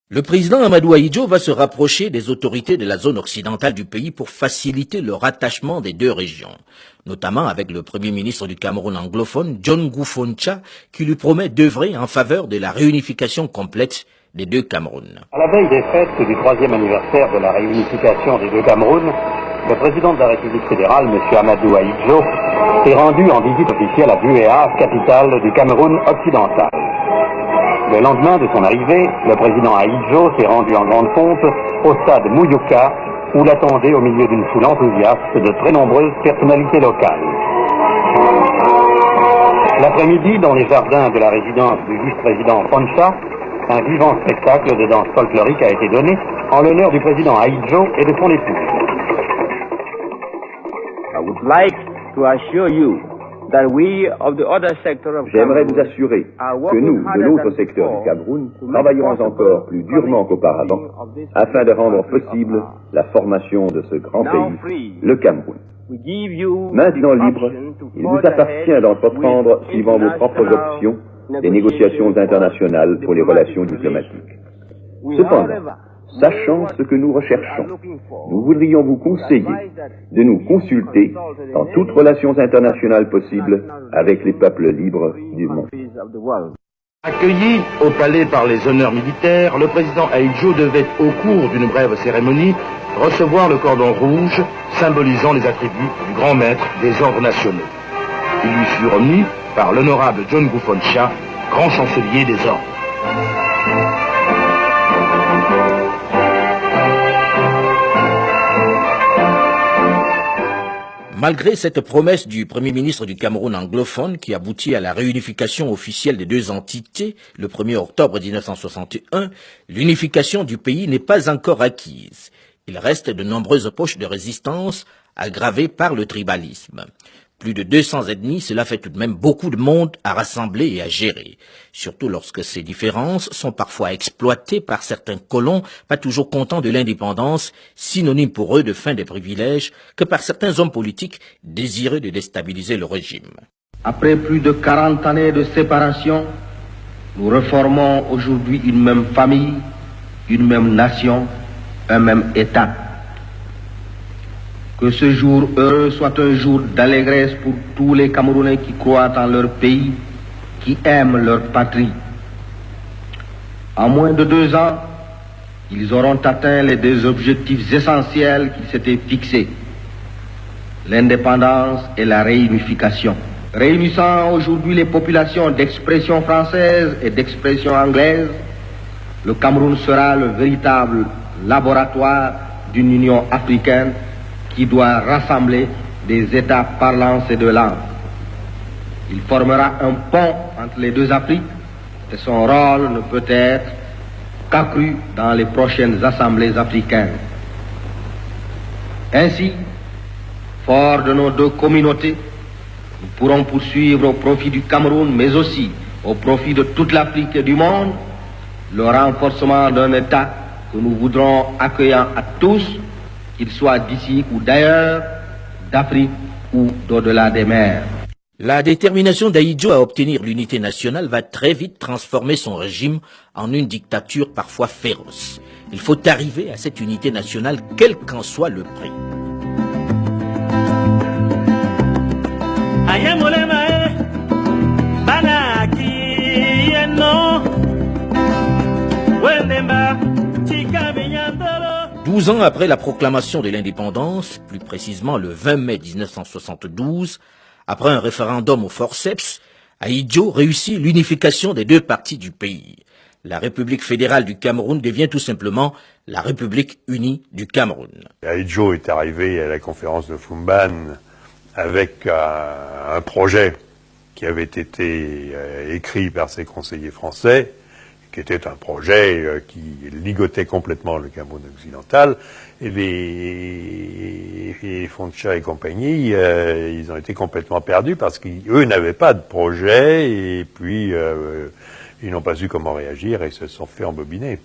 Le président Amadou Ahidjo va se rapprocher des autorités de la zone occidentale du pays pour faciliter le rattachement des deux régions, notamment avec le premier ministre du Cameroun anglophone, John Goufoncha, qui lui promet d'œuvrer en faveur de la réunification complète des deux Camerouns. À la veille des fêtes du 3e anniversaire de la réunification des deux Camerouns, le président de la République fédérale, M. Amadou Ahidjo, s'est rendu en visite officielle à Buea, capitale du Cameroun occidental. Le lendemain de son arrivée, le président Ahidjo s'est rendu en grande pompe au stade Mouyouka, où l'attendaient au milieu d'une foule enthousiaste de très nombreuses personnalités locales. L'après-midi, dans les jardins de la résidence du vice-président Poncha, un vivant spectacle de danse folklorique a été donné en l'honneur du président Ahidjo et de son épouse. J'aimerais vous assurer que nous, de l'autre secteur du Cameroun, travaillerons encore plus durement qu'auparavant afin de rendre possible la formation de ce grand pays, le Cameroun. Maintenant libre, il vous appartient d'entreprendre, suivant vos propres options, des négociations internationales pour les relations diplomatiques. Cependant, sachant ce que nous recherchons, nous voudrions vous conseiller de nous consulter dans toutes relations internationales possibles avec les peuples libres du monde. Accueilli au palais par les honneurs militaires, le président Ahidjo devait, au cours d'une brève cérémonie, recevoir le cordon rouge symbolisant les attributs du grand maître des ordres nationaux. Il lui fut remis par l'honorable John Goufoncha, grand chancelier des ordres. Malgré cette promesse du Premier ministre du Cameroun anglophone qui aboutit à la réunification officielle des deux entités le 1er octobre 1961, l'unification du pays n'est pas encore acquise. Il reste de nombreuses poches de résistance aggravées par le tribalisme. Plus de 200 ethnies, cela fait tout de même beaucoup de monde à rassembler et à gérer, surtout lorsque ces différences sont parfois exploitées par certains colons pas toujours contents de l'indépendance, synonyme pour eux de fin des privilèges, que par certains hommes politiques désireux de déstabiliser le régime. Après plus de 40 années de séparation, nous reformons aujourd'hui une même famille, une même nation, un même État. Que ce jour heureux soit un jour d'allégresse pour tous les Camerounais qui croient en leur pays, qui aiment leur patrie. En moins de 2 ans, ils auront atteint les 2 objectifs essentiels qu'ils s'étaient fixés, l'indépendance et la réunification. Réunissant aujourd'hui les populations d'expression française et d'expression anglaise, le Cameroun sera le véritable laboratoire d'une union africaine qui doit rassembler des États parlants ces 2 langues. Il formera un pont entre les 2 Afriques et son rôle ne peut être qu'accru dans les prochaines assemblées africaines. Ainsi, forts de nos 2 communautés, nous pourrons poursuivre au profit du Cameroun, mais aussi au profit de toute l'Afrique et du monde, le renforcement d'un État que nous voudrons accueillant à tous, qu'il soit d'ici ou d'ailleurs, d'Afrique ou d'au-delà des mers. La détermination d'Ahidjo à obtenir l'unité nationale va très vite transformer son régime en une dictature parfois féroce. Il faut arriver à cette unité nationale, quel qu'en soit le prix. Douze ans après la proclamation de l'indépendance, plus précisément le 20 mai 1972, après un référendum au forceps, Ahidjo réussit l'unification des 2 parties du pays. La République fédérale du Cameroun devient tout simplement la République unie du Cameroun. Ahidjo est arrivé à la conférence de Fumban avec un projet qui avait été écrit par ses conseillers français, qui était un projet qui ligotait complètement le Cameroun occidental, et les Foncha et compagnie, ils ont été complètement perdus parce qu'eux n'avaient pas de projet, et puis ils n'ont pas su comment réagir et se sont fait embobiner.